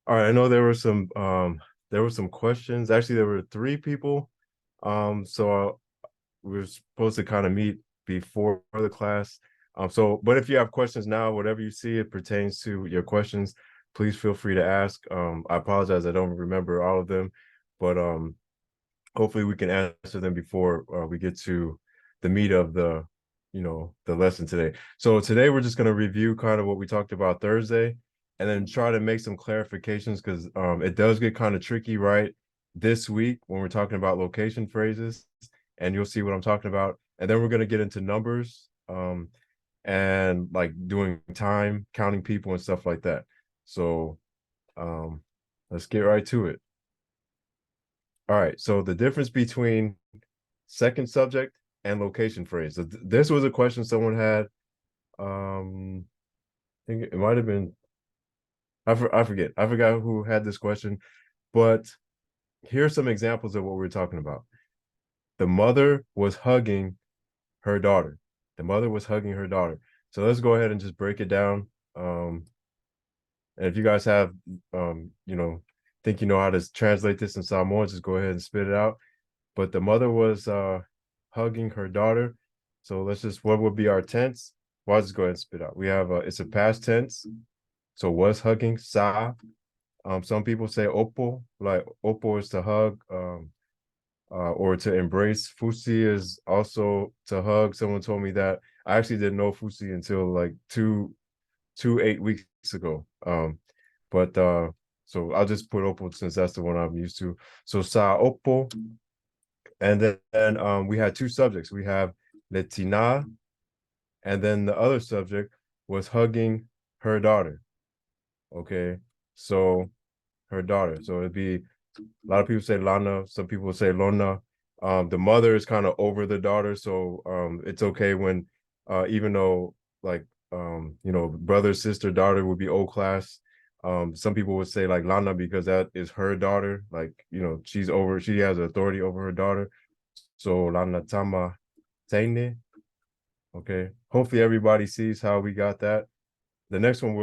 All right, I know there were some questions. Actually, there were three people. So we were supposed to kind of meet before the class. But if you have questions now, whatever you see it pertains to your questions, please feel free to ask. I apologize, I don't remember all of them, but hopefully we can answer them before we get to the meat of the lesson today. So today we're just going to review kind of what we talked about Thursday and then try to make some clarifications because it does get kind of tricky, right? This week when we're talking about location phrases, and you'll see what I'm talking about. And then we're going to get into numbers and like doing time, counting people and stuff like that. So um, let's get right to it. All right. So the difference between second subject and location phrase. So this was a question someone had. I think it might have been I forget. I forgot who had this question, but here's some examples of what we're talking about. The mother was hugging her daughter. The mother was hugging her daughter. So let's go ahead and just break it down. And if you guys have think you know how to translate this in Samoan, just go ahead and spit it out. But the mother was hugging her daughter. So let's just what would be our tense? Well, I'll just go ahead and spit out. We have it's a past tense. So was hugging sa. Some people say opo, like opo is to hug, or to embrace. Fusi is also to hug. Someone told me that. I actually didn't know fusi until like 8 weeks ago. But so I'll just put opo since that's the one I'm used to. So sa opo, and then we had two subjects. We have letina, and then the other subject was hugging her daughter. Okay, so her daughter. So it'd be a lot of people say Lana, some people say Lona. The mother is kind of over the daughter, so it's okay when even though like brother, sister, daughter would be old class. Some people would say like Lana because that is her daughter, like she has authority over her daughter. So Lana Tama Taine. Okay. Hopefully everybody sees how we got that. The next one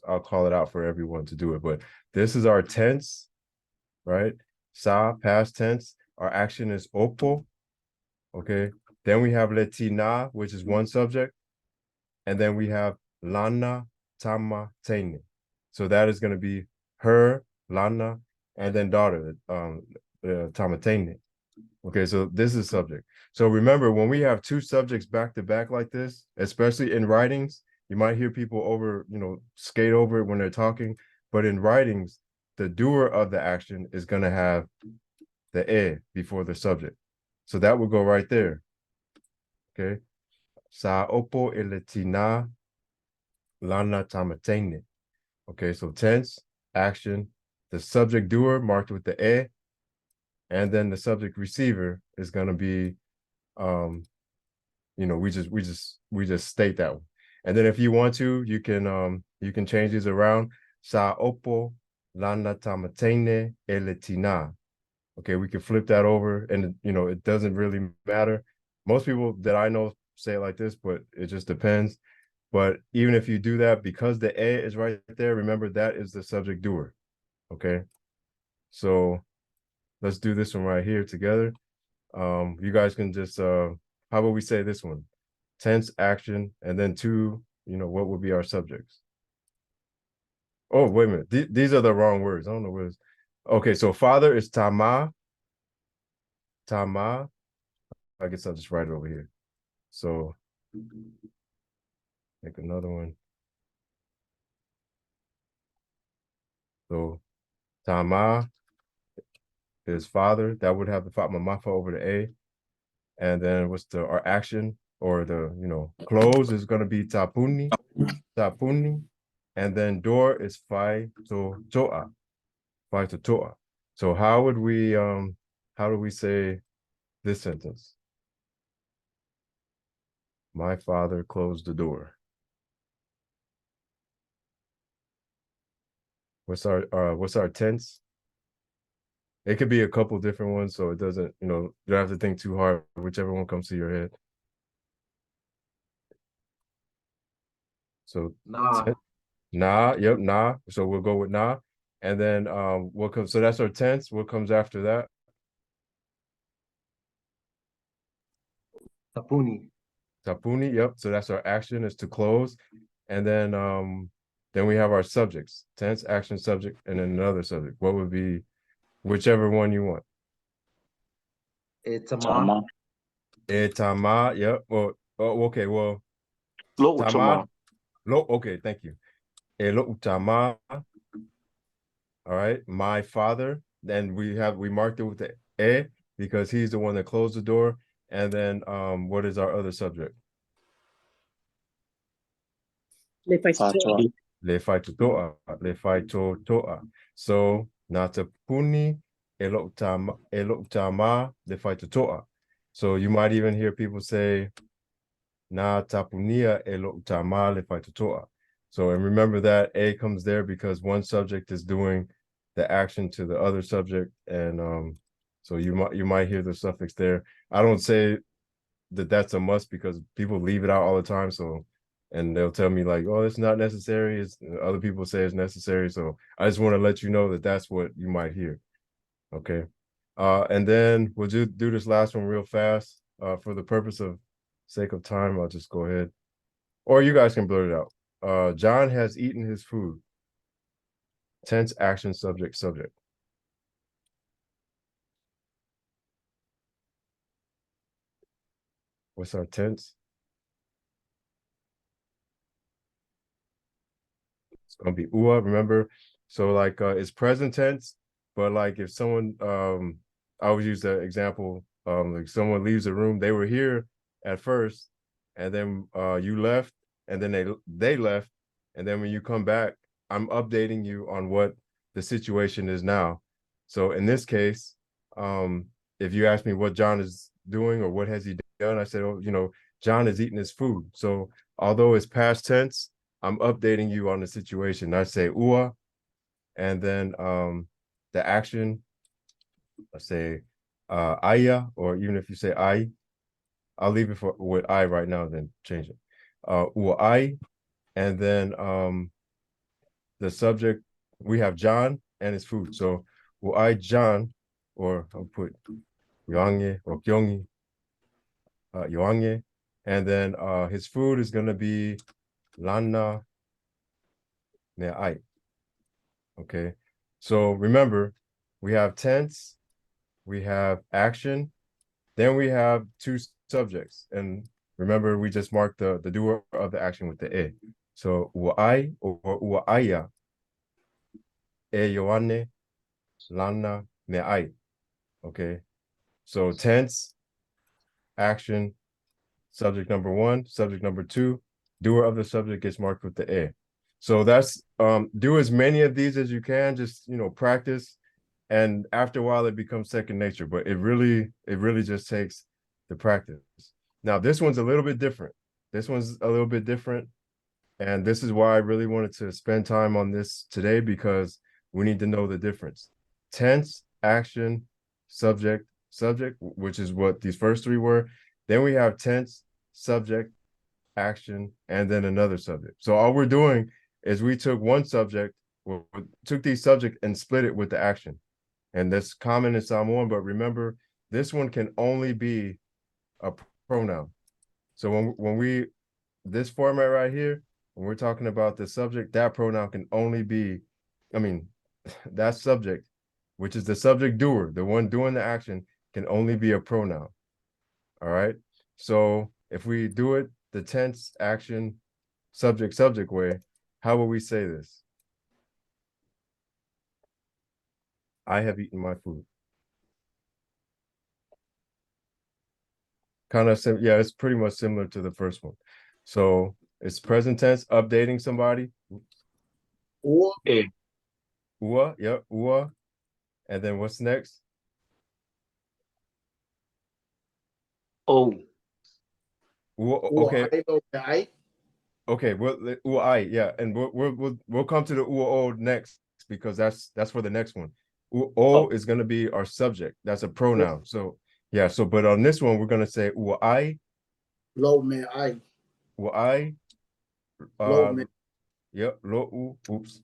I'll call it out for everyone to do it. But this is our tense, right? Sa, past tense. Our action is opo. Okay. Then we have letina, which is one subject. And then we have lana tama tene. So that is going to be her, lana, and then daughter, tamatene. Okay, so this is subject. So remember, when we have two subjects back to back like this, especially in writings, you might hear people skate over it when they're talking. But in writings, the doer of the action is going to have the e before the subject. So that would go right there. Okay. Sa opo eletina lana tamatene. Okay, so tense, action, the subject doer marked with the e, and then the subject receiver is going to be we just state that one. And then if you want to, you can change these around. Sa opo lana tamatene eletina. Okay, we can flip that over, and it doesn't really matter. Most people that I know say it like this, but it just depends. But even if you do that, because the a is right there, remember that is the subject doer. Okay, so let's do this one right here together. You guys can just how about we say this one? Tense, action, and then two, what would be our subjects? Oh, wait a minute. These are the wrong words. I don't know what is. Okay, so father is tama, tama. I guess I'll just write it over here. So make another one. So tama is father. That would have the mamafa over the a. And then what's our action or the close is gonna be tapuni, tapuni. And then door is fai to toa. Fai to toa. So how do we say this sentence? My father closed the door. What's our tense? It could be a couple different ones, so it doesn't, you don't have to think too hard, whichever one comes to your head. So Nah. nah, yep, nah. So we'll go with nah. And then what comes, so that's our tense. What comes after that? Tapuni. Tapuni, yep. So that's our action, is to close. And then we have our subjects, tense, action, subject, and then another subject. What would be whichever one you want? Tama. Tama, yep. Well, oh, okay, well, Lo tama, utama. lo, okay, thank you. Lo utama, all right. My father. Then we marked it with the because he's the one that closed the door. And then what is our other subject? Fatwa. Le fai toa, le fai toa. So natapuni elo utama le fai toa. So you might even hear people say na tapunia elo utama le fai toa. So, and remember that a comes there because one subject is doing the action to the other subject, and so you might hear the suffix there. I don't say that that's a must because people leave it out all the time. So, and they'll tell me like, oh, it's not necessary. It's other people say it's necessary. So I just want to let you know that that's what you might hear. Okay. And then we'll do this last one real fast. For the purpose of sake of time, I'll just go ahead. Or you guys can blurt it out. John has eaten his food. Tense, action, subject, subject. What's our tense? It's gonna be ua, remember? So like it's present tense, but like if someone I always use the example, like someone leaves the room, they were here at first, and then you left, and then they left, and then when you come back, I'm updating you on what the situation is now. So in this case, if you ask me what John is doing or what has he done, I said, oh, John is eating his food. So although it's past tense, I'm updating you on the situation. I say ua, and then the action, I say aya, or even if you say I'll leave it with I right now, then change it. Ua I, and then the subject, we have John and his food. So ua I John, or I'll put yoange or kyongi, yoange, and then his food is gonna be lana me I. Okay, so remember, we have tense, we have action, then we have two subjects. And remember, we just marked the doer of the action with the e. So uai or uaya, e yoane, lana, me ai. Okay, so tense, action, subject number one, subject number two, doer of the subject gets marked with the e. So that's do as many of these as you can, just practice. And after a while it becomes second nature, but it really just takes the practice. Now this one's a little bit different. And this is why I really wanted to spend time on this today, because we need to know the difference. Tense, action, subject, which is what these first three were. Then we have tense, subject, action, and then another subject. So all we're doing is we took one subject, took these subject and split it with the action. And that's common in Samoan, but remember, this one can only be a pronoun. So when this format right here, when we're talking about the subject, that pronoun can only be, that subject, which is the subject doer, the one doing the action, can only be a pronoun. All right. So if we do it the tense, action, subject way, how will we say this? I have eaten my food. Kind of yeah, it's pretty much similar to the first one. So it's present tense, updating somebody. Ua. Ua, yep, ua. And then what's next? O. Ua, okay. Okay, well, ua, yeah, and we'll come to the ua next, because that's for the next one. O is gonna be our subject. That's a pronoun. So yeah, but on this one we're gonna say ua. Lo me I. Ua. Lo me. Yep, lo oops.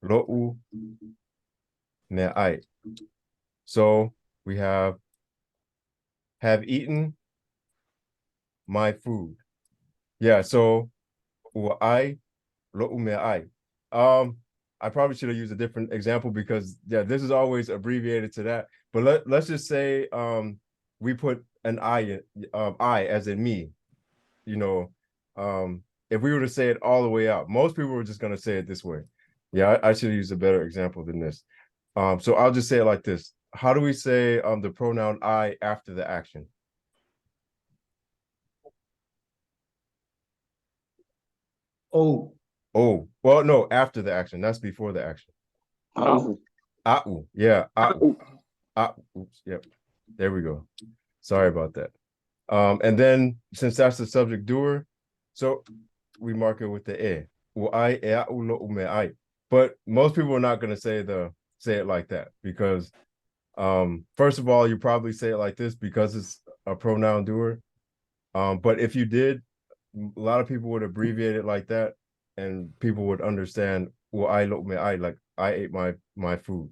lo'u me'ai. So we have eaten my food. Yeah, so u'ai lo'u me'ai. I probably should have used a different example because yeah, this is always abbreviated to that. But let's just say we put an I as in me, you know. If we were to say it all the way out, most people were just gonna say it this way. Yeah, I should have used a better example than this. So I'll just say it like this. How do we say the pronoun I after the action? Oh. Oh, well, no, after the action. That's before the action. Au. A'u. Yeah, a'u. Au. Oops, yep. There we go. Sorry about that. And then since that's the subject doer, so we mark it with the e. U'ai e a'u lo'u me'ai. But most people are not going to say it like that because first of all, you probably say it like this because it's a pronoun doer. But if you did, a lot of people would abbreviate it like that, and people would understand. Well, I like I ate my food.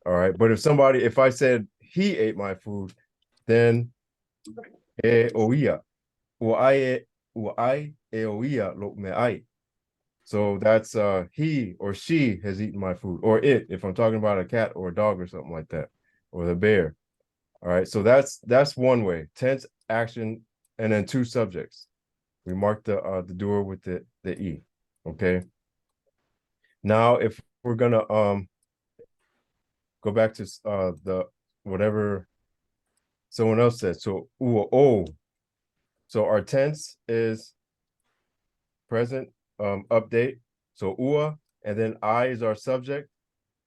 All right, but if I said he ate my food, then e oia. Well, I e oia lo me ai. So that's he or she has eaten my food, or it if I'm talking about a cat or a dog or something like that, or the bear. All right, so that's one way. Tense, action, and then two subjects. We mark the doer with the e. Okay. Now, if we're gonna go back to the whatever someone else said. So o. So our tense is present update. So ua, and then I is our subject.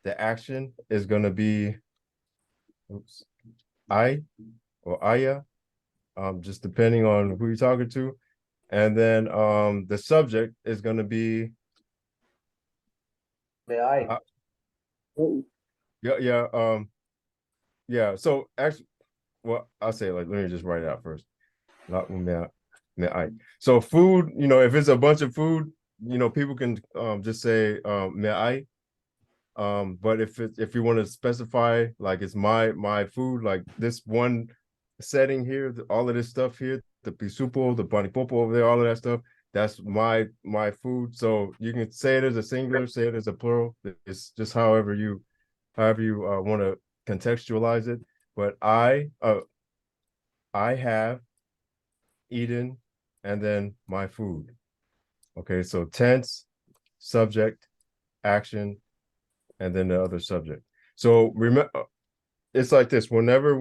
The action is gonna be oops, I or aya, just depending on who you're talking to. And then the subject is gonna be May I? yeah. Yeah. So actually, well, I'll say like let me just write it out first. Not I. So food, if it's a bunch of food, people can just say me I. But if you want to specify like it's my food, like this one setting here, all of this stuff here, the pisupo, the panipopo over there, all of that stuff, that's my food. So you can say it as a singular, say it as a plural. It's just however you want to contextualize it. But I have eaten and then my food. Okay, so tense, subject, action, and then the other subject. So remember, it's like this: whenever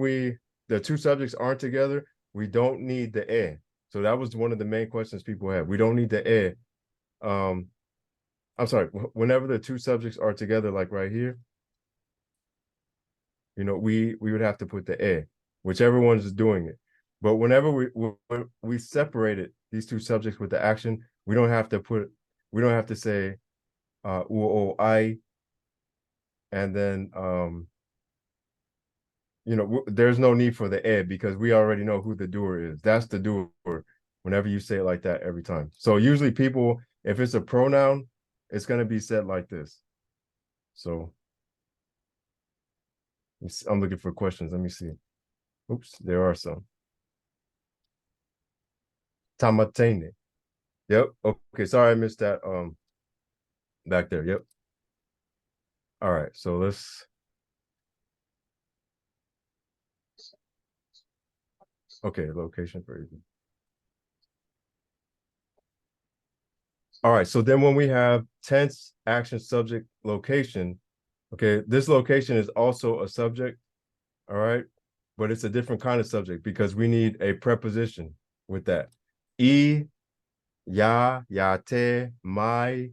the two subjects aren't together, we don't need the e. So that was one of the main questions people had. We don't need the e. I'm sorry. Whenever the two subjects are together, like right here, we would have to put the e, whichever one's doing it. But whenever we separated these two subjects with the action, we don't have to say o I, and then there's no need for the ed because we already know who the doer is. That's the doer whenever you say it like that every time. So usually people, if it's a pronoun, it's going to be said like this. So I'm looking for questions. Let me see. Oops, there are some. Tamatene. Yep. Okay, sorry I missed that back there. Yep. All right, so let's okay, location for even. All right, so then when we have tense, action, subject, location, okay, this location is also a subject, all right, but it's a different kind of subject because we need a preposition with that. E, ya, yate, my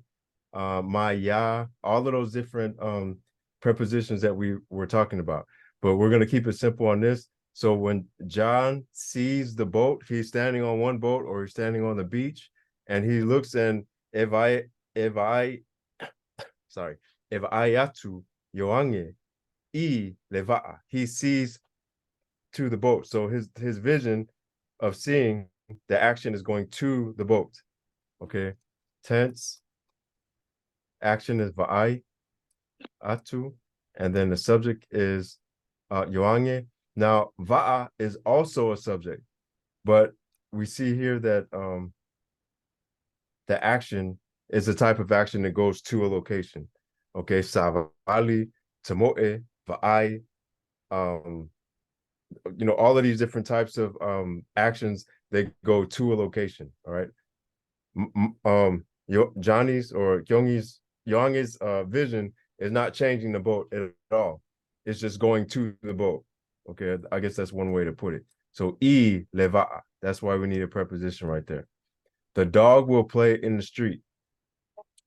ya, all of those different prepositions that we were talking about. But we're gonna keep it simple on this. So when John sees the boat, he's standing on one boat or he's standing on the beach, and he looks and if I sorry, if ayatu yoange I leva, he sees to the boat. So his vision of seeing the action is going to the boat. Okay. Tense, action is va'ai, atu, and then the subject is yoange. Now, va'a is also a subject, but we see here that the action is a type of action that goes to a location. Okay, savali, tamoe, va'ai, all of these different types of actions, they go to a location. All right. Johnny's or Young's vision is not changing the boat at all. It's just going to the boat. Okay, I guess that's one way to put it. So leva, that's why we need a preposition right there. The dog will play in the street.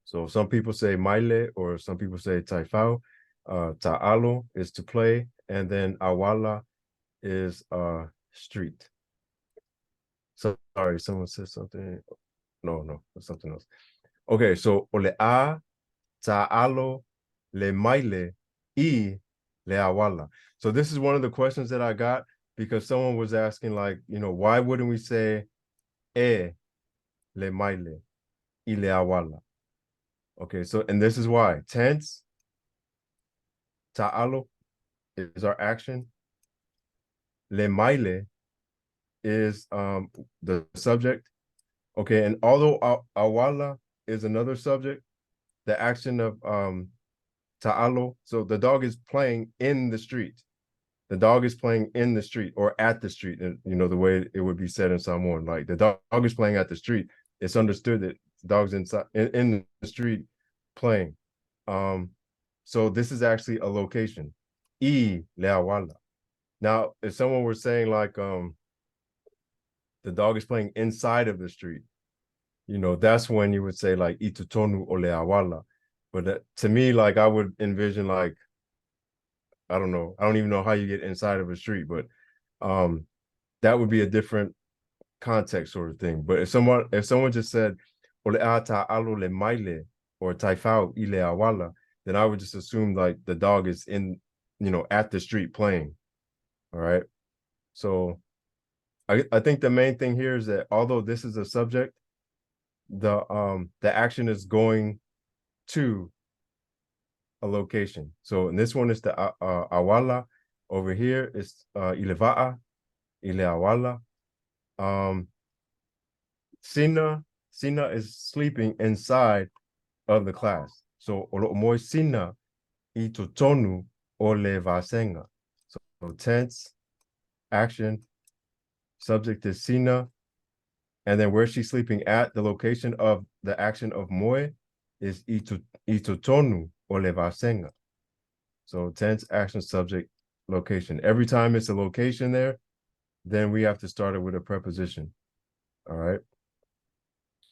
So some people say maile or some people say taifao. Ta'alo is to play, and then awala is street. So sorry, someone said something. No, that's something else. Okay, so ole'a, ta'alo, le maile, I le awala. So this is one of the questions that I got because someone was asking, like, why wouldn't we say le maile, I le awala? Okay, so and this is why. Tense, ta'alo is our action. Le maile is the subject. Okay, and although awala is another subject, the action of ta'alo, so the dog is playing in the street. The dog is playing in the street or at the street, and the way it would be said in Samoan, like the dog is playing at the street. It's understood that the dog's inside in the street playing. So this is actually a location. I leawala. Now, if someone were saying like the dog is playing inside of the street, that's when you would say like itutonu o leawala. But to me, like I would envision like, I don't know. I don't even know how you get inside of a street, but that would be a different context sort of thing. But if someone just said oleata alo le maile or taifao ile awala, then I would just assume like the dog is in, at the street playing. All right. So I think the main thing here is that although this is a subject, the action is going to a location. So in this one is the awala. Over here is ileva'a, ileawala. Sina is sleeping inside of the class. So olo'omoi sina I totonu ole vasenga. So tense, action, subject is sina, and then where she's sleeping at, the location of the action of moi is I totonu ole vasenga. So tense, action, subject, location. Every time it's a location there, then we have to start it with a preposition. All right.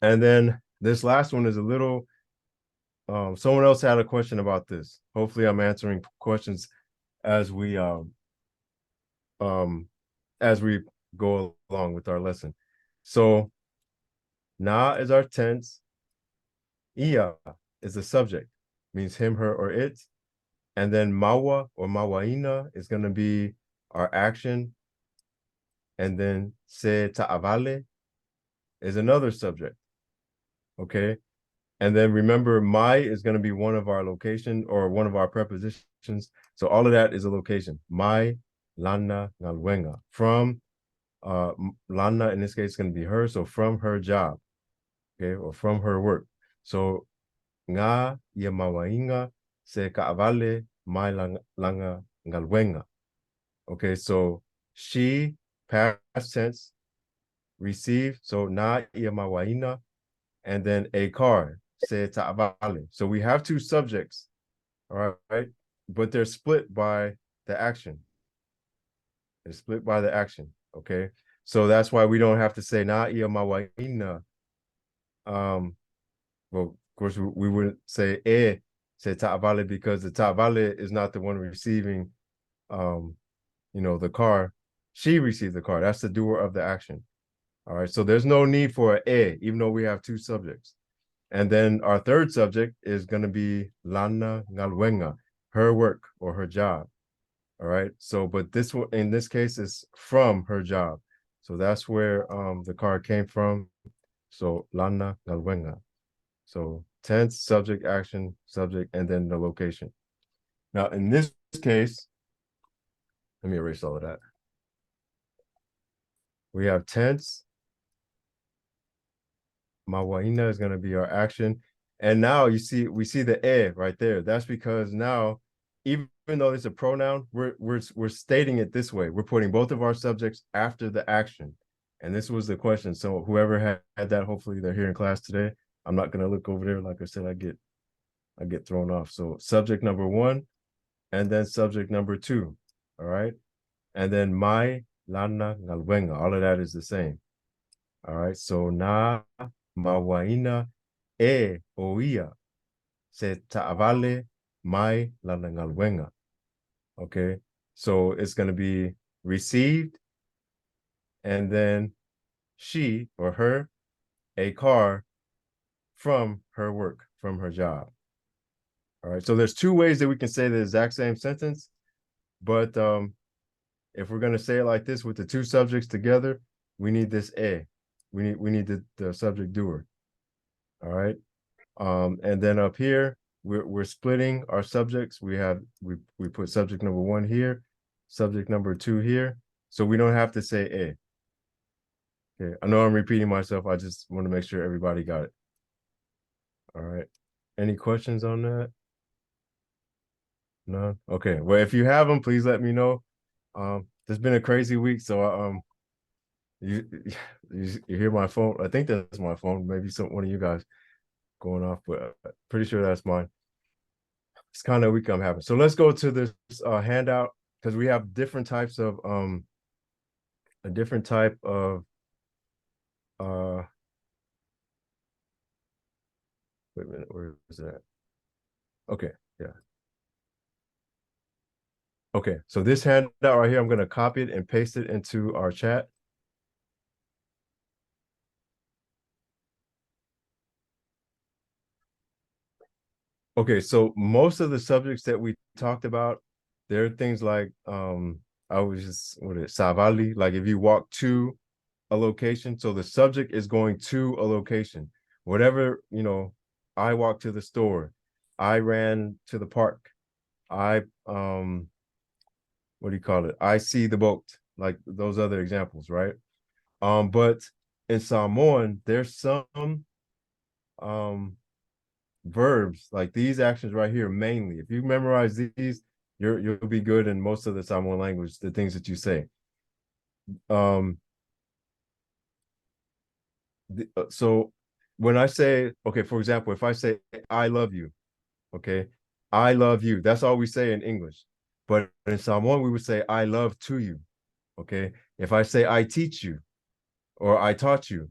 And then this last one is a little, someone else had a question about this. Hopefully I'm answering questions as we go along with our lesson. So na is our tense, ia is the subject, means him, her, or it. And then mawa or mawaina is going to be our action. And then se ta'avale is another subject. Okay. And then remember, mai is going to be one of our location or one of our prepositions. So all of that is a location. Mai, lana, ngalwenga. From lana, in this case, is going to be her. So from her job, okay, or from her work. So nga ia mawainga se kaavale mai langa ngalwenga. Okay, so she, past tense, receive. So na ia mawaina, and then a car, se ta'avale. So we have two subjects, all right, but they're split by the action. They're split by the action, okay? So that's why we don't have to say na ia mawaina. Well, of course, we wouldn't say se ta'avale because the ta'avale is not the one receiving, the car. She received the car. That's the doer of the action. All right, so there's no need for a, even though we have two subjects. And then our third subject is going to be lana ngalwenga, her work or her job. All right, so but this one in this case is from her job. So that's where the car came from. So lana ngalwenga. So tense, subject, action, subject, and then the location. Now, in this case, let me erase all of that. We have tense. Mawaina is going to be our action. And now we see the right there. That's because now, even though it's a pronoun, we're stating it this way. We're putting both of our subjects after the action. And this was the question. So whoever had that, hopefully they're here in class today. I'm not going to look over there. Like I said, I get thrown off. So subject number 1, and then subject number 2. All right. And then mai, lana, ngalwenga. All of that is the same. All right. So na mawaina e oia se ta'avale mai lana ngalwenga. Okay. So it's going to be received, and then she or her a car from her work, from her job. All right. So there's 2 ways that we can say the exact same sentence, but if we're going to say it like this with the 2 subjects together, we need this a. We need the subject doer. All right. And then up here, we're splitting our subjects. We put subject number 1 here, subject number 2 here, so we don't have to say a. Okay, I know I'm repeating myself. I just want to make sure everybody got it. All right. Any questions on that? None? Okay. Well, if you have them, please let me know. There's been a crazy week, so you you hear my phone. I think that's my phone. Maybe one of you guys going off, but pretty sure that's mine. It's kind of week I'm having. So let's go to this handout, because we have different types of a different type of wait a minute, where is that? Okay, yeah. Okay, so this handout right here, I'm going to copy it and paste it into our chat. Okay, so most of the subjects that we talked about, there are things like I was just savali, like if you walk to a location, so the subject is going to a location. Whatever, I walked to the store, I ran to the park, I what do you call it? I see the boat, like those other examples, right? But in Samoan, there's some verbs like these actions right here mainly. If you memorize these, you'll be good in most of the Samoan language, the things that you say. So when I say, okay, for example, if I say I love you, okay, I love you, that's all we say in English. But in Samoan, we would say I love to you. Okay. If I say I teach you or I taught you,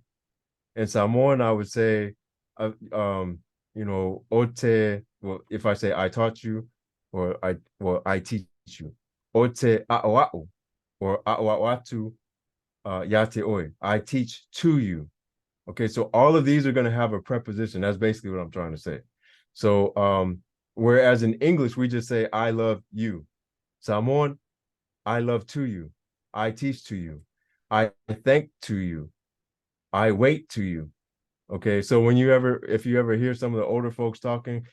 in Samoan, I would say, ote, well, if I say I taught you or I teach you, ote a'oa'o or a'oa'oatu yate oi, I teach to you. Okay, so all of these are going to have a preposition. That's basically what I'm trying to say. So whereas in English, we just say I love you. Samoan, I love to you. I teach to you. I thank to you. I wait to you. Okay, so if you ever hear some of the older folks talking,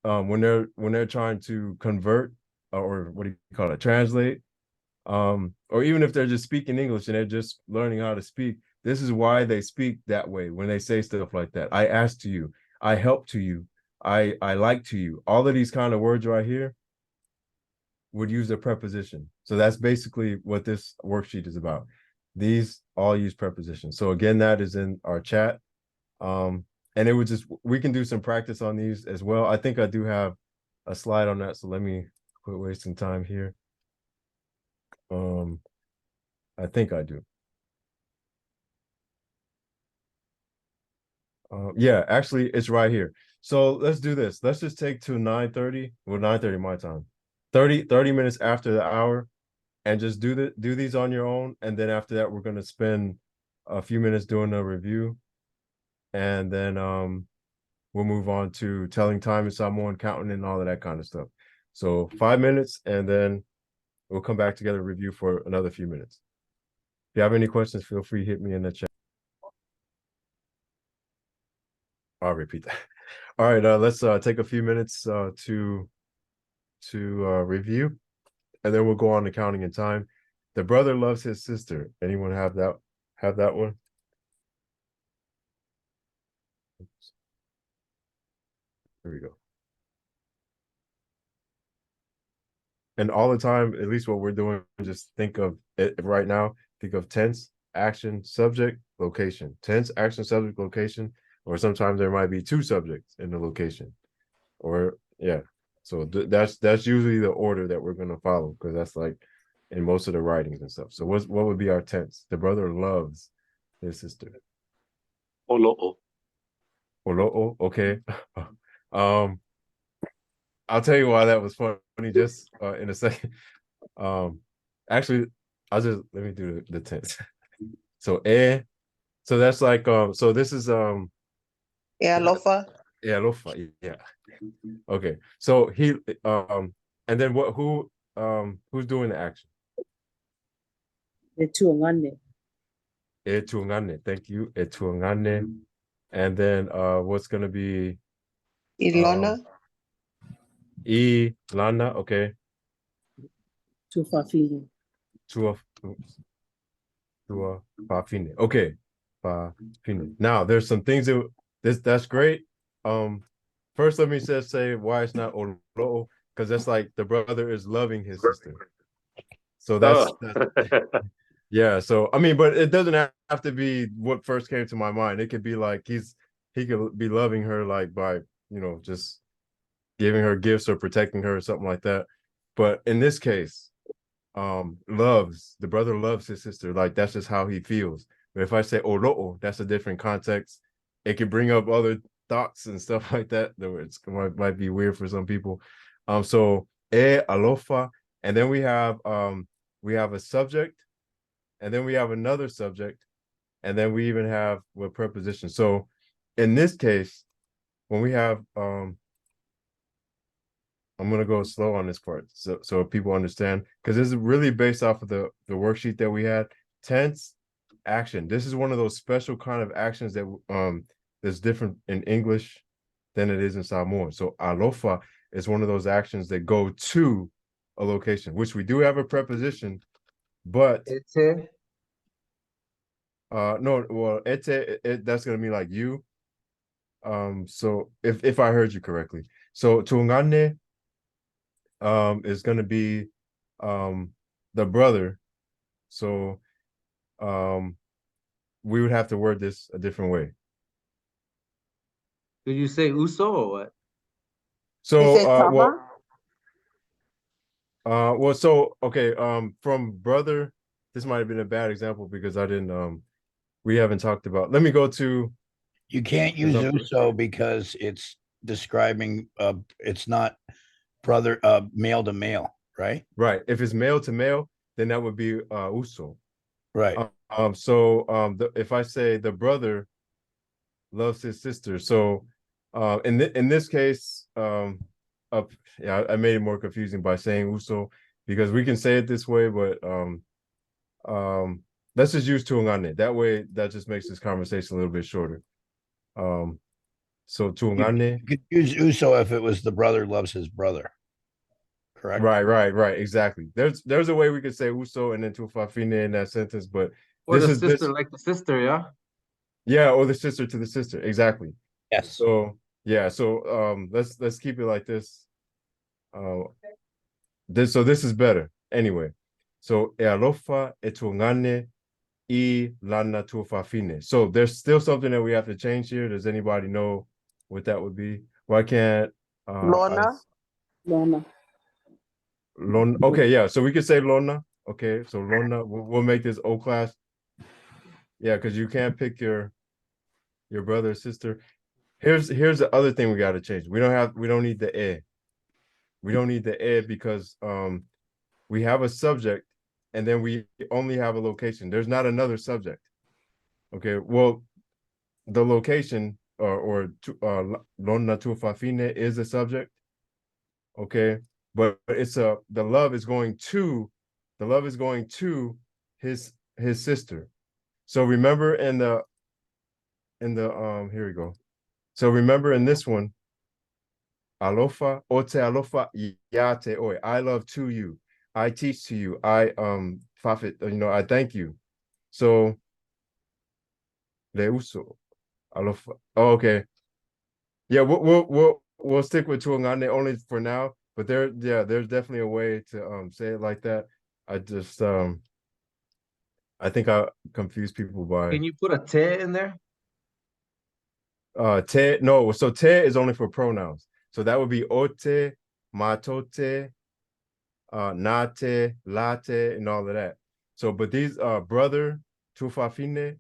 when they're trying to convert or what do you call it, translate, or even if they're just speaking English and they're just learning how to speak, this is why they speak that way when they say stuff like that. I ask to you, I help to you, I like to you. All of these kind of words right here would use a preposition. So that's basically what this worksheet is about. These all use prepositions. So again, that is in our chat. And we can do some practice on these as well. I think I do have a slide on that. So let me quit wasting time here. I think I do. Yeah, actually, it's right here. So let's do this. Let's just take to 9:30, well, 9:30 my time, 30 minutes after the hour, and just do these on your own. And then after that, we're going to spend a few minutes doing a review. And then we'll move on to telling time in Samoan, counting, and all of that kind of stuff. So 5 minutes, and then we'll come back together, review for another few minutes. If you have any questions, feel free to hit me in the chat. I'll repeat that. All right, let's take a few minutes to review, and then we'll go on to counting in time. The brother loves his sister. Anyone have that one? Oops. There we go. And all the time, at least what we're doing, just think of it right now. Think of tense, action, subject, location. Tense, action, subject, location. Or sometimes there might be two subjects in the location. Or yeah. So that's usually the order that we're gonna follow, because that's like in most of the writings and stuff. So what would be our tense? The brother loves his sister. Olo'o. Olo'o, okay. um, I'll tell you why that was funny just in a second. Actually, let me do the tense. So so that's like so this is Yeah, lofa. yeah, lofa, yeah. Okay. So he and then who's doing the action? Etuangane. Etuangane. Thank you. Etuangane. And then what's gonna be Ilona. Lana, okay. Tufafili. Tua Tua Fafine. Okay. Fafine. Now there's some things that's great. First let me just say why it's not Olo, because that's like the brother is loving his sister. So that's yeah. So I mean, but it doesn't have to be what first came to my mind. It could be like he could be loving her like by just giving her gifts or protecting her or something like that. But in this case, the brother loves his sister, like that's just how he feels. But if I say oro'o, that's a different context. It could bring up other thoughts and stuff like that might be weird for some people. So alofa, and then we have a subject, and then we have another subject, and then we even have with preposition. So in this case, when we have I'm gonna go slow on this part so people understand, because this is really based off of the worksheet that we had. Tense, action. This is one of those special kind of actions that that's different in English than it is in Samoan. So alofa is one of those actions that go to a location, which we do have a preposition, but Ete. no, well, that's gonna be like you. So if I heard you correctly, so tuangane is going to be the brother. So we would have to word this a different way. Did you say Uso or what? You say So Tama? well so okay, from brother, this might have been a bad example because I didn't we haven't talked about. Let me go to You can't use uso because it's describing it's not brother male to male, right? right. If it's male to male, then that would be uso. Right. So if I say the brother loves his sister, so in this case, yeah, I made it more confusing by saying uso, because we can say it this way, but let's just use tuangane. That way, that just makes this conversation a little bit shorter. So You tuangane. could use uso if it was the brother loves his brother. Correct. Right. Exactly. There's a way we could say uso and then tufafine in that sentence, but Or this the is sister, this. like the sister, yeah? Yeah, or the sister to the sister. Exactly. Yes. So yeah, so let's keep it like this. This is better. Anyway. So e alofa e tuangane I lana tuafafine. So there's still something that we have to change here. Does anybody know what that would be? Why can't Lona. Lona. Okay, yeah. So we could say lona. Okay, so lona. We'll make this O class. Yeah, because you can't pick your brother or sister. Here's the other thing we got to change. We don't need the e. We don't need the e because we have a subject and then we only have a location. There's not another subject. Okay, well, the location or lona tuafafine is a subject. Okay, but it's the love is going to his sister. So remember in the here we go. So remember in this one, alofa, ote alofa, yate oi. I love to you. I teach to you. I fafit, I thank you. So le uso, alofa. Oh, okay. Yeah, we'll stick with tuangane only for now. But there's definitely a way to say it like that. I just I think I confuse people by Can you put a te in there? te. No, so te is only for pronouns. So that would be ote, matote, nate, late, and all of that. So, but these brother, tufafine,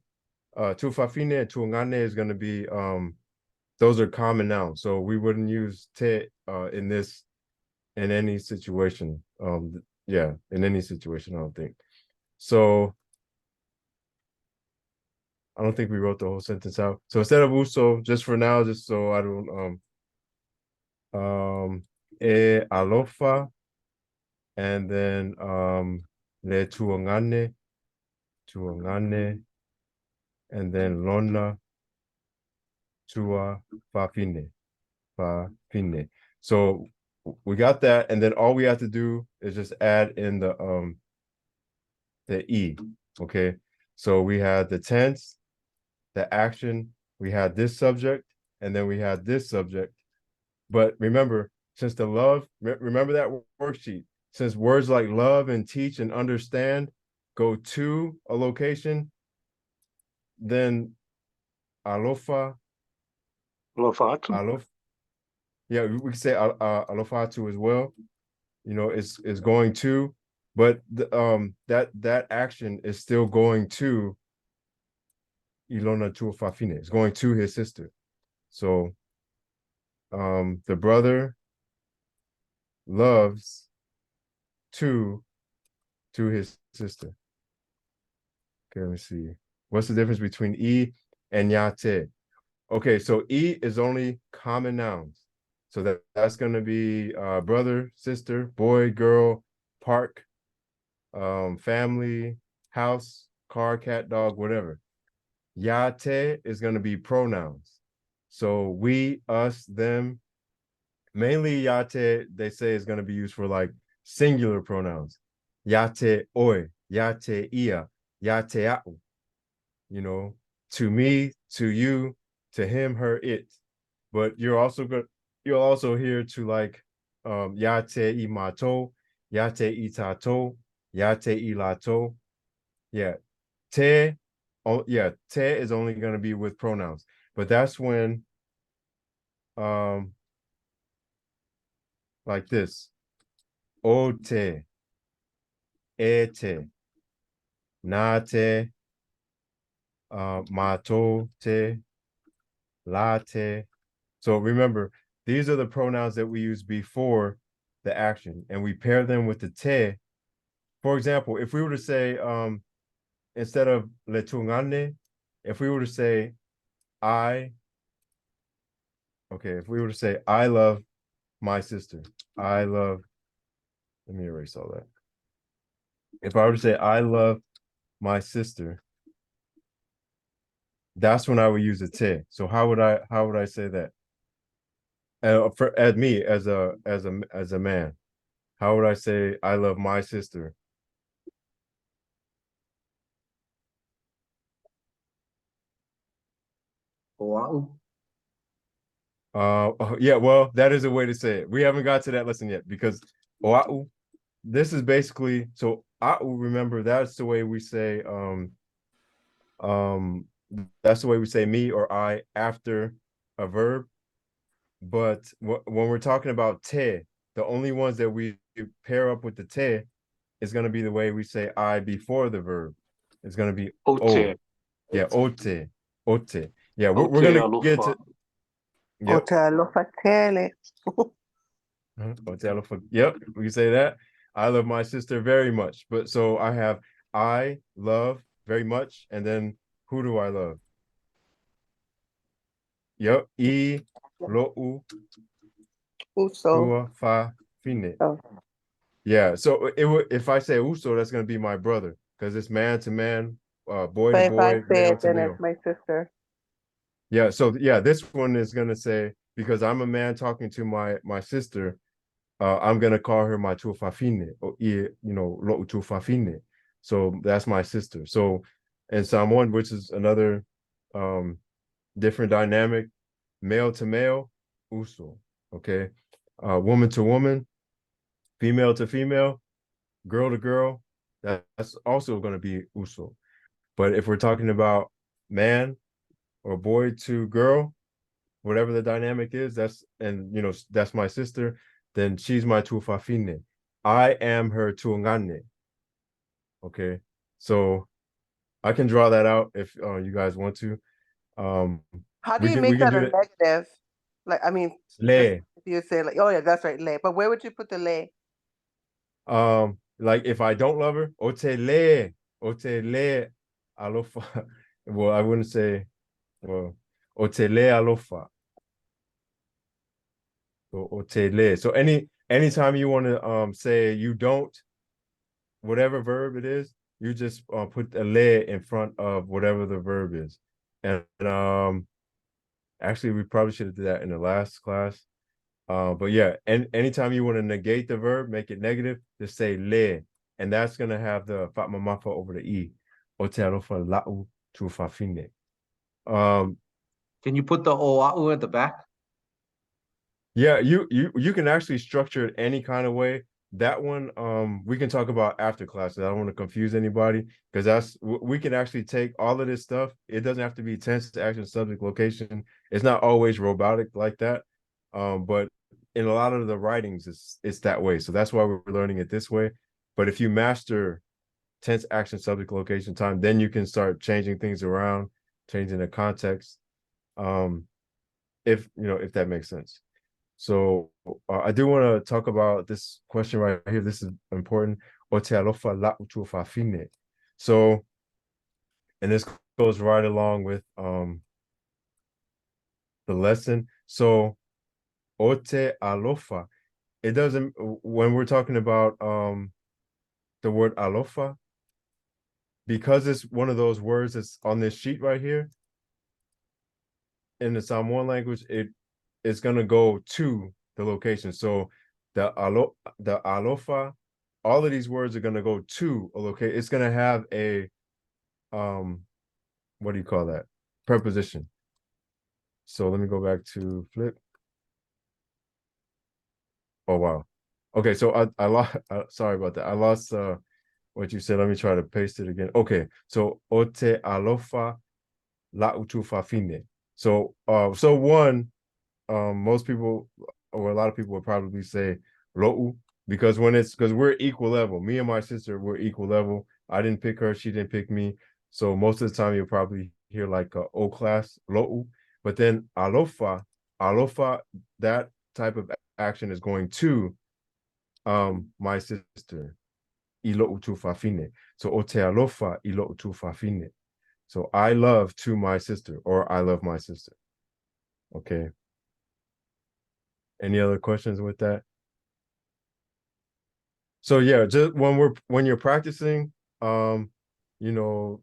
tufafine and tuangane is going to be those are common nouns. So we wouldn't use te in any situation. Yeah, in any situation, I don't think. So I don't think we wrote the whole sentence out. So instead of uso, just for now, just so I don't e alofa, and then le tuangane, and then lona tua fafine. So we got that, and then all we have to do is just add in the E. Okay. So we had the tense, the action, we had this subject, and then we had this subject. But remember, since the love, remember that worksheet, since words like love and teach and understand go to a location, then alofa, Lofatu. alof, yeah, we can say alofatu as well. Is going to, but that action is still going to Ilona Tuafafine. It's going to his sister. So the brother loves to his sister. Okay, let me see. What's the difference between E and Yate? Okay, so E is only common nouns. So that's going to be brother, sister, boy, girl, park, family, house, car, cat, dog, whatever. Yate is going to be pronouns. So we, us, them. Mainly yate, they say, is going to be used for like singular pronouns. Yate oi, yate ia, yate au. To me, to you, to him, her, it. But you'll also hear to like yate imato, yate itato, yate ilato. Yeah. Te, oh yeah, te is only going to be with pronouns. But that's when like this. Ote, ete, nate, matote, late. So remember, these are the pronouns that we use before the action, and we pair them with the te. For example, if we were to say, instead of le tungane, if we were to say I, okay, if we were to say I love my sister, let me erase all that. If I were to say I love my sister, that's when I would use a te. So how would I say that? At me as a man, how would I say I love my sister? Oahu. Yeah, well, that is a way to say it. We haven't got to that lesson yet because oa'u, this is basically, so a'u, remember, that's the way we say that's the way we say me or I after a verb. But when we're talking about te, the only ones that we pair up with the te is going to be the way we say I before the verb. It's going to be o. Ote. Yeah, ote, ote. Yeah, we're Ote going to get alofa. to. Yep. Ote alofatele. Yep, we can say that. I love my sister very much. But so I have I love very much, and then who do I love? Yep, I lo'u Uso. tua fa fine. Oh. Yeah, so it would, if I say uso, that's gonna be my brother because it's man to man, boy So to if I boy, say male it, to then it's male. my sister. Yeah, so yeah, this one is gonna say because I'm a man talking to my sister, I'm gonna call her my tuafafine, or lo tuafafine. So that's my sister. So in Samoan, which is another different dynamic, male to male, uso. Okay. Woman to woman, female to female, girl to girl, that's also going to be uso. But if we're talking about man or boy to girl, whatever the dynamic is, that's my sister, then she's my tuafafine. I am her tuangane. Okay. So I can draw that out if you guys want to. Um, How do we you can we make can that do a it. negative? Like, I mean, just Le. if you say like, oh yeah, that's right, le. But where would you put the le? Like if I don't love her, ote le alofa. Well, I wouldn't say, well, ote le alofa. So ote le. So anytime you want to say you don't, whatever verb it is, you just put a le in front of whatever the verb is. And actually we probably should have did that in the last class. But yeah, and anytime you want to negate the verb, make it negative, just say le, and that's gonna have the fatma mafa over the e. Otealofa la'u tu fafine. Can you put the oa'u at the back? Yeah, you can actually structure it any kind of way. That one, we can talk about after classes. I don't want to confuse anybody because we can actually take all of this stuff. It doesn't have to be tense, action, subject, location. It's not always robotic like that. But in a lot of the writings, it's that way. So that's why we're learning it this way. But if you master tense, action, subject, location, time, then you can start changing things around, changing the context. If that makes sense. So I do want to talk about this question right here. This is important. So, and this goes right along with the lesson. So, ote alofa. It doesn't, when we're talking about the word alofa, because it's one of those words that's on this sheet right here, in the Samoan language, it's gonna go to the location. So the alofa, all of these words are gonna go to a location. It's gonna have a what do you call that? Preposition. So let me go back to flip. Oh wow. Okay, so I lost. Sorry about that. I lost what you said. Let me try to paste it again. Okay, so ote alofa la utufa fine. So so one, most people or a lot of people would probably say lo'u because we're equal level. Me and my sister were equal level. I didn't pick her, she didn't pick me. So most of the time you'll probably hear like O class lo'u. But then alofa, that type of action is going to my sister. Ilo utu fafine. So ote alofa ilo utu fafine. So I love to my sister, or I love my sister. Okay. Any other questions with that? So yeah, just when you're practicing, you know,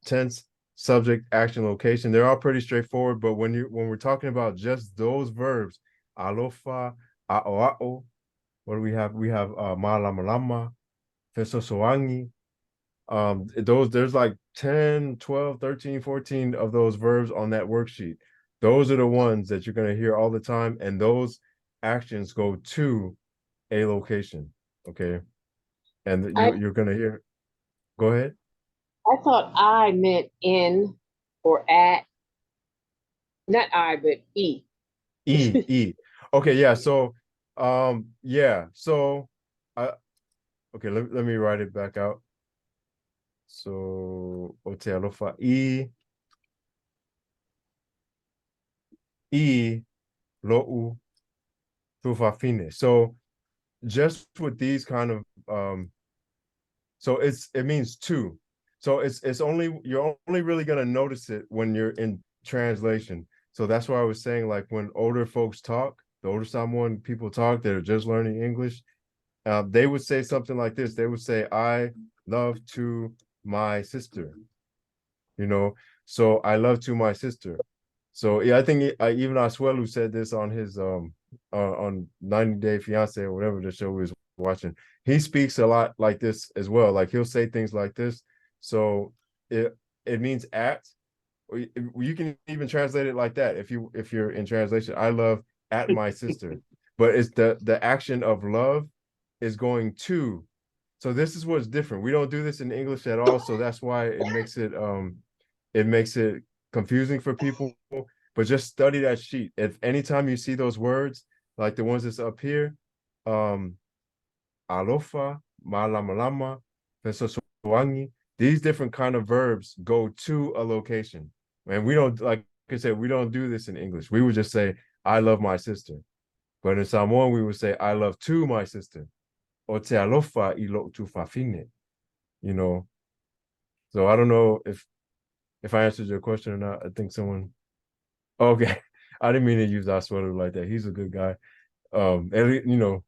tense, subject, action, location, they're all pretty straightforward. But when we're talking about just those verbs, alofa, a'oa'o, what do we have? We have ma'alamalama, fesosoangi. Those there's like 10, 12, 13, 14 of those verbs on that worksheet. Those are the ones that you're gonna hear all the time, and those actions go to a location. Okay. And you're gonna hear. Go ahead. I thought I meant in or at, not I, but E. E. Okay, yeah. So yeah. So I okay, let me write it back out. So Otealofa E Lo'u Tufafine. So just with these kind of so it means two. So it's only you're only really gonna notice it when you're in translation. So that's why I was saying, like, when older folks talk, the older Samoan people talk that are just learning English, they would say something like this. They would say, I love to my sister, you know. So I love to my sister. So yeah, I think even Asuelu said this on his on 90 Day Fiance or whatever the show we was watching. He speaks a lot like this as well. Like he'll say things like this. So it means at, or you can even translate it like that if you're in translation. I love at my sister, but it's the action of love is going to. So this is what's different. We don't do this in English at all, so that's why it makes it confusing for people. But just study that sheet. If anytime you see those words, like the ones that's up here, alofa, malamalama, fesosoangi, these different kind of verbs go to a location. And we don't, like I said, we don't do this in English. We would just say, I love my sister. But in Samoan, we would say, I love to my sister. O te alofa I lo tu fafine. You know. So I don't know if I answered your question or not. I think someone. Okay, I didn't mean to use that sweater like that. He's a good guy. You know,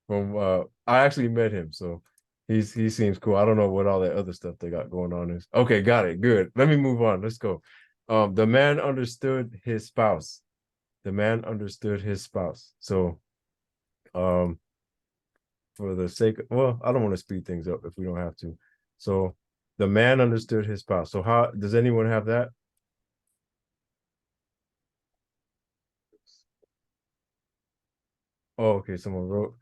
from I actually met him, so he seems cool. I don't know what all that other stuff they got going on is. Okay, got it. Good. Let me move on. Let's go. The man understood his spouse. The man understood his spouse. So, for the sake of, well, I don't want to speed things up if we don't have to. So, the man understood his spouse. So, how does anyone have that? Oh, okay. Someone wrote.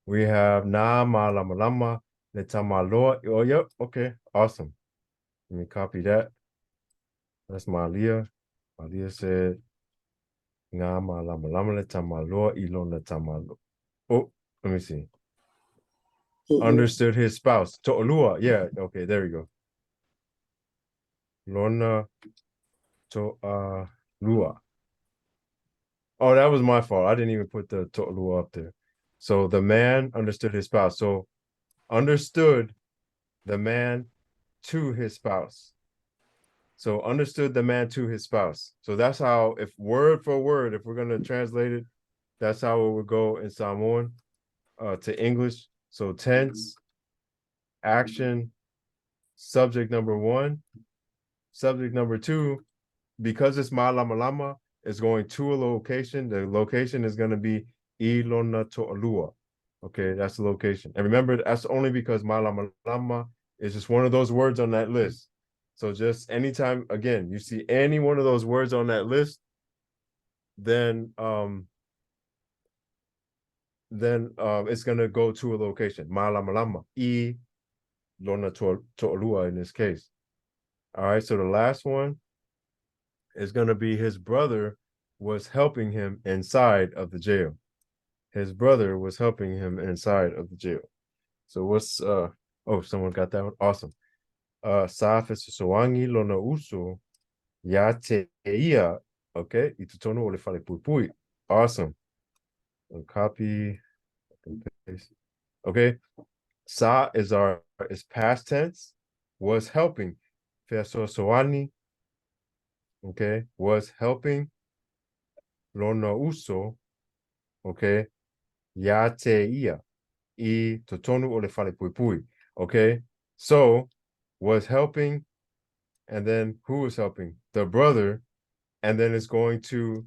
We have na ma lama lama le tamaloa. Oh, yep. Okay. Awesome. Let me copy that. That's Malia. Malia said, nga ma lama lama le tamaloa ilon le tamalo. Oh, let me see. Understood his spouse. To'olua. Yeah. Okay. There we go. Lona to'alua. Oh, that was my fault. I didn't even put the to'olua up there. So the man understood his spouse. So understood the man to his spouse. So understood the man to his spouse. So that's how, if word for word, if we're gonna translate it, that's how it would go in Samoan to English. So tense, action, subject number one, subject number two, because it's ma lama lama, it's going to a location. The location is gonna be Ilona To'alua. Okay, that's the location. And remember, that's only because ma lama lama is just one of those words on that list. So just anytime, again, you see any one of those words on that list, then it's gonna go to a location. Ma lama lama. I lona to'alua in this case. All right, so the last one is gonna be his brother was helping him inside of the jail. His brother was helping him inside of the jail. So what's oh, someone got that one? Awesome. Sa fesosoangi lona uso ya te ia. Okay, itutono ole fale pui pui. Awesome. So copy and paste. Okay. Sa is past tense, was helping. Fesosoani, okay, was helping. Lona uso, okay. Ya te ia. I totonu ole fale pui pui. Okay. So was helping, and then who was helping? The brother, and then it's going to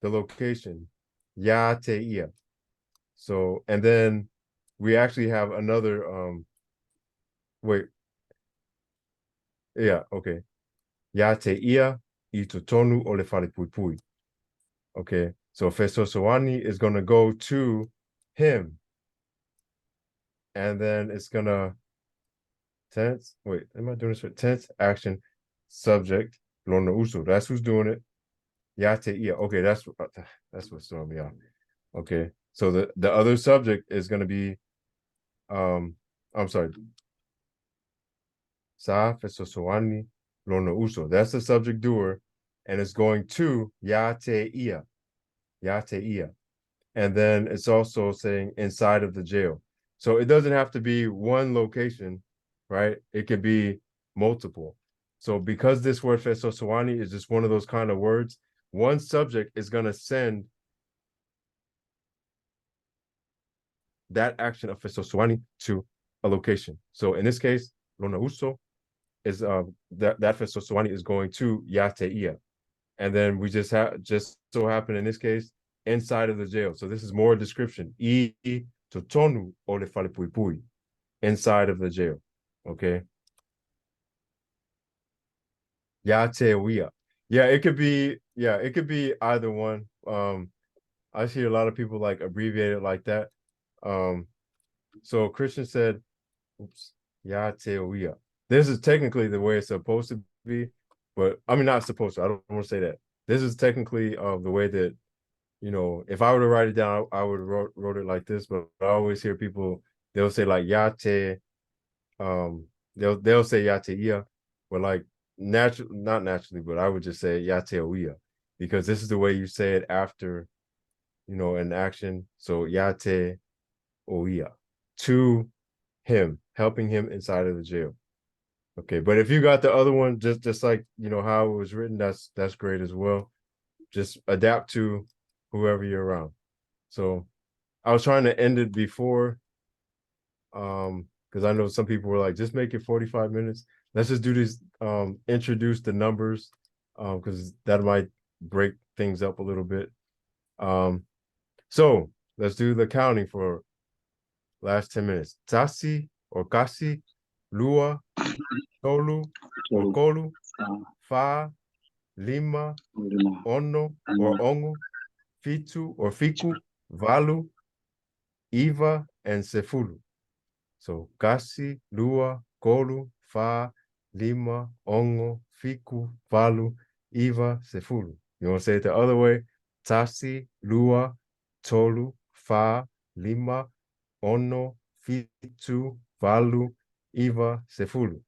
the location. Ya te ia. So, and then we actually have another wait. Yeah, okay. Ya te ia I totonu ole fale pui pui. Okay. So Fesosoani is gonna go to him. And then it's gonna tense. Wait, am I doing this right? Tense action subject lona uso. That's who's doing it. Ya te ia. Okay, that's what's throwing me off. Okay. So the other subject is gonna be I'm sorry. Sa fesosoani lona uso. That's the subject doer, and it's going to ya te ia. Ya te ia. And then it's also saying inside of the jail. So it doesn't have to be one location, right? It could be multiple. So because this word fesoswani is just one of those kind of words, one subject is going to send that action of fesoswani to a location. So in this case, lona uso, is that for Soswani is going to Yateia. And then we just so happen in this case inside of the jail. So this is more description. I totonu ole falipui inside of the jail. Okay. Yateia. Yeah, it could be either one. I see a lot of people like abbreviate it like that. So Christian said, oops, Yateia. This is technically the way it's supposed to be, but I mean not supposed to. I don't want to say that. This is technically the way that, you know, if I were to write it down, I would wrote it like this, but I always hear people, they'll say like Yate, they'll say Yateia, but like not naturally, but I would just say Yateoia, because this is the way you say it after, you know, an action. So Yate Oia, to him, helping him inside of the jail. Okay, but if you got the other one, just like, you know, how it was written, that's great as well. Just adapt to whoever you're around. So I was trying to end it before, because I know some people were like, just make it 45 minutes. Let's just do this, introduce the numbers, because that might break things up a little bit. So let's do the counting for last 10 minutes. Tasi or kasi, lua, tolu, or kolu, fa, lima, ono or ongu, fitu or fiku, valu, iva, and sefulu. So kasi, lua, kolu, fa, lima, ongo, fiku, valu, iva, sefulu. You want to say it the other way? Tasi, lua, tolu, fa, lima, ono, fitu, valu, iva, sefulu.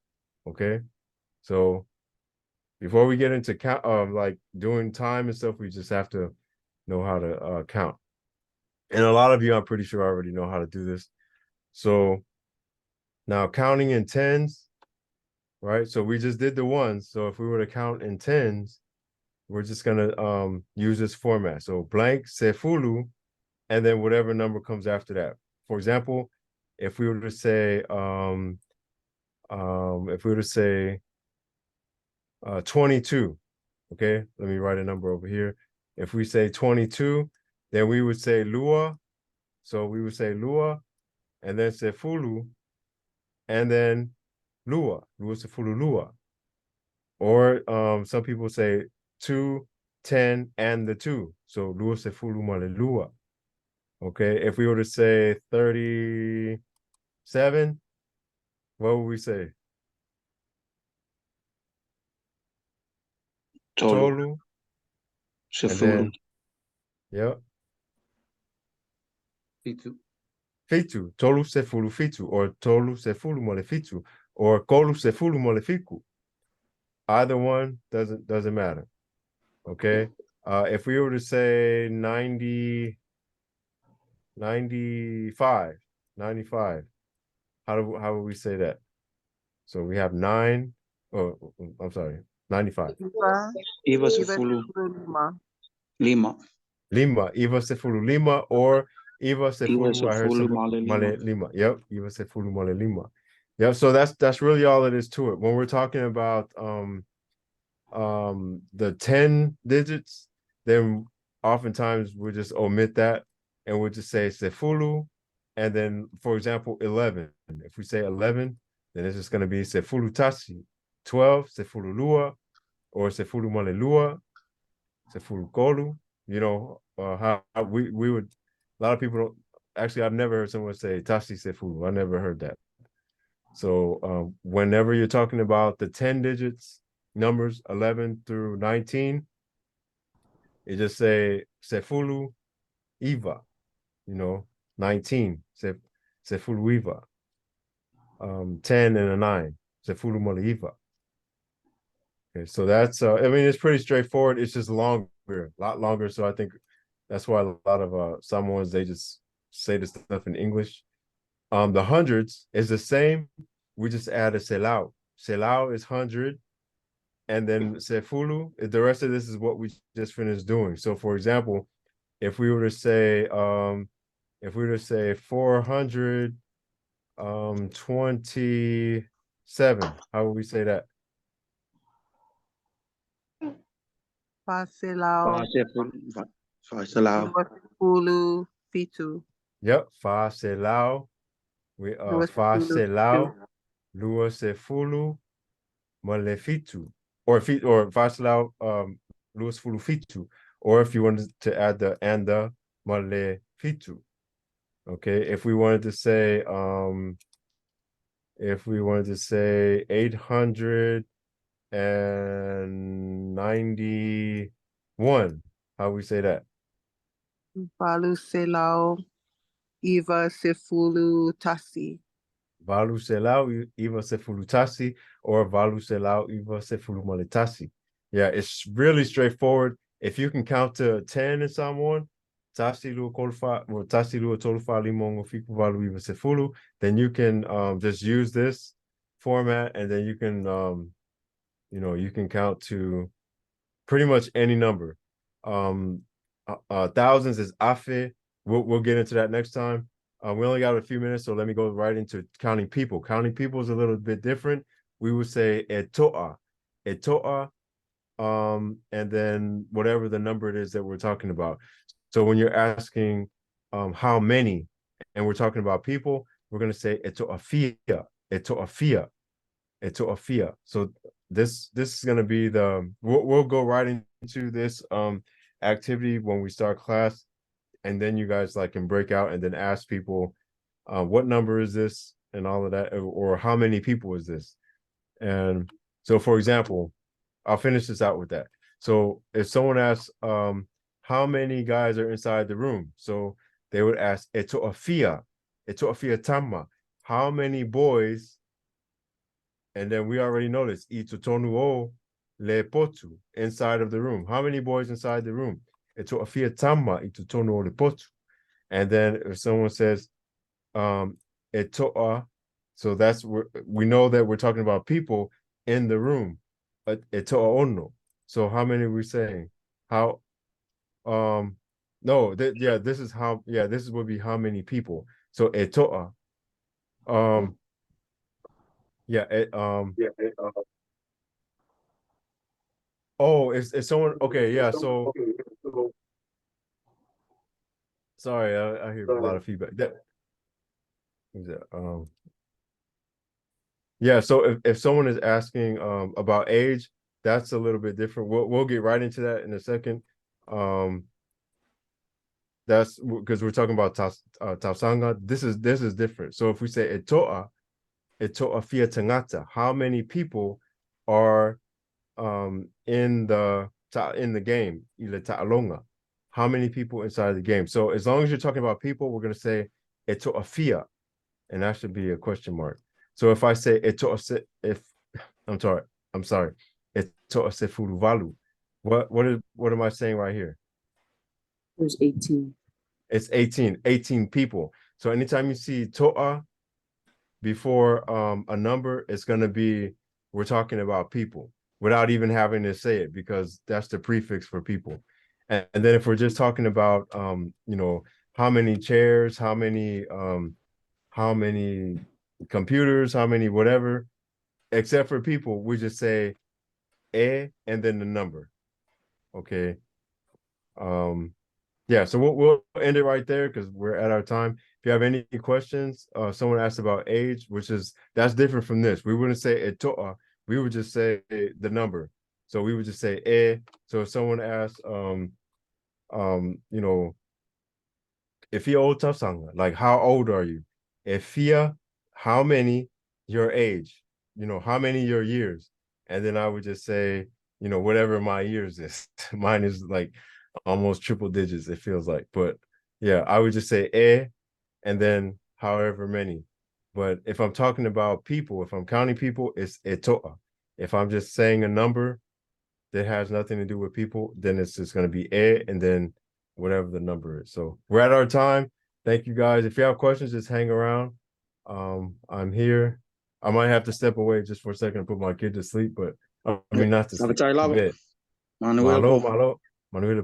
Okay, so before we get into count, like doing time and stuff, we just have to know how to count. And a lot of you, I'm pretty sure, already know how to do this. So now counting in tens, right? So we just did the ones. So if we were to count in tens, we're just gonna use this format. So blank sefulu, and then whatever number comes after that. For example, if we were to say 22, okay, let me write a number over here. If we say 22, then we would say lua. So we would say lua, and then sefulu, and then lua sefulu lua. Or some people say 2, 10, and the 2. So lua sefulu male lua. Okay, if we were to say 37, what would we say? Tolu. And then, yep. Fitu. Fitu, tolu sefulu fitu, or tolu sefulu mole fitu, or kolu sefulu mole fiku. Either one doesn't matter. Okay. If we were to say 95, how would we say that? So we have 9. Oh, I'm sorry, 95. Iva Sefulu Sefulu Lima. Lima, Iva sefulu Lima, or Iva sefulu, I heard Sefulu some Male male Lima. Lima. Yep, Iva sefulu male Lima. Yep. So that's really all it is to it. When we're talking about the 10 digits, then oftentimes we'll just omit that and we'll just say sefulu, and then for example 11. If we say 11, then it's just going to be sefulu tasi. 12, sefulu lua, or sefulu male lua, sefulu kolu. You know, how we would, a lot of people don't, actually I've never heard someone say tasi sefulu. I never heard that. So whenever you're talking about the 10 digits, numbers 11 through 19, you just say sefulu iva, you know, 19, sefulu iva, 10 and a 9, sefulu mole iva. Okay, so that's I mean, it's pretty straightforward. It's just longer, a lot longer. So I think that's why a lot of Samoans, they just say this stuff in English. The hundreds is the same. We just add a selau. Selau is 100. And then sefulu, the rest of this is what we just finished doing. So for example, if we were to say 420, 7. How would we say that? Fasilao. Fasilao. Fulu Fitu. Yep. Fa se lao. We fa se lao. Lua se fulu. Malefitu. Or fa se lao lua se fulu fitu. Or if you wanted to add the and the malefitu. Okay. If we wanted to say 891, how we say that? Balu Selao. Eva Sefulu Tasi. Valu selau iva sefulutasi or valu selau iva sefulumaletasi. Yeah, it's really straightforward. If you can count to 10 in Samoan, tasi lu kolfa or tasi lu tolfa limongo fiku valu iva sefulu, then you can just use this format, and then you can you can count to pretty much any number. Thousands is afe. We'll get into that next time. We only got a few minutes, so let me go right into counting people. Counting people is a little bit different. We would say eto'a, and then whatever the number it is that we're talking about. So when you're asking how many, and we're talking about people, we're gonna say eto'afia. So this is gonna be we'll go right into this activity when we start class, and then you guys can break out and then ask people what number is this and all of that, or how many people is this. And so for example, I'll finish this out with that. So if someone asks how many guys are inside the room, so they would ask eto'afia tama, how many boys, and then we already know this, itutonu o lepotu, inside of the room. How many boys inside the room? Eto'afia tama itutonu o lepotu. And then if someone says eto'a, so we know that we're talking about people in the room. Eto'a ono. So how many are we saying? How no, this is would be how many people. So eto'a. Oh, it's someone, okay, yeah, so sorry, I hear a lot of feedback. Yeah, so if someone is asking about age, that's a little bit different. We'll get right into that in a second. That's because we're talking about tausanga. This is different. So if we say eto'a fia tangata, how many people are in the game, ila ta'alonga, how many people inside the game? So as long as you're talking about people, we're going to say eto'a fia, and that should be a question mark. So if I say eto'a I'm sorry, eto'a sefuru valu, what am I saying right here? There's 18. It's 18 people. So anytime you see to'a before a number, it's going to be, we're talking about people without even having to say it, because that's the prefix for people. And then if we're just talking about how many chairs, how many computers, how many whatever, except for people, we just say and then the number. Okay. Yeah, so we'll end it right there because we're at our time. If you have any questions, someone asked about age, that's different from this. We wouldn't say eto'a, we would just say the number. So we would just say So if someone asks if you're old Tafsanga, like how old are you? If you're how many your age, how many your years? And then I would just say, whatever my years is. Mine is like almost triple digits, it feels like. But yeah, I would just say and then however many. But if I'm talking about people, if I'm counting people, it's eto'a. If I'm just saying a number that has nothing to do with people, then it's just going to be and then whatever the number is. So we're at our time. Thank you guys. If you have questions, just hang around. I'm here. I might have to step away just for a second and put my kid to sleep, but I mean not to sleep. To bed. Malo. Manuel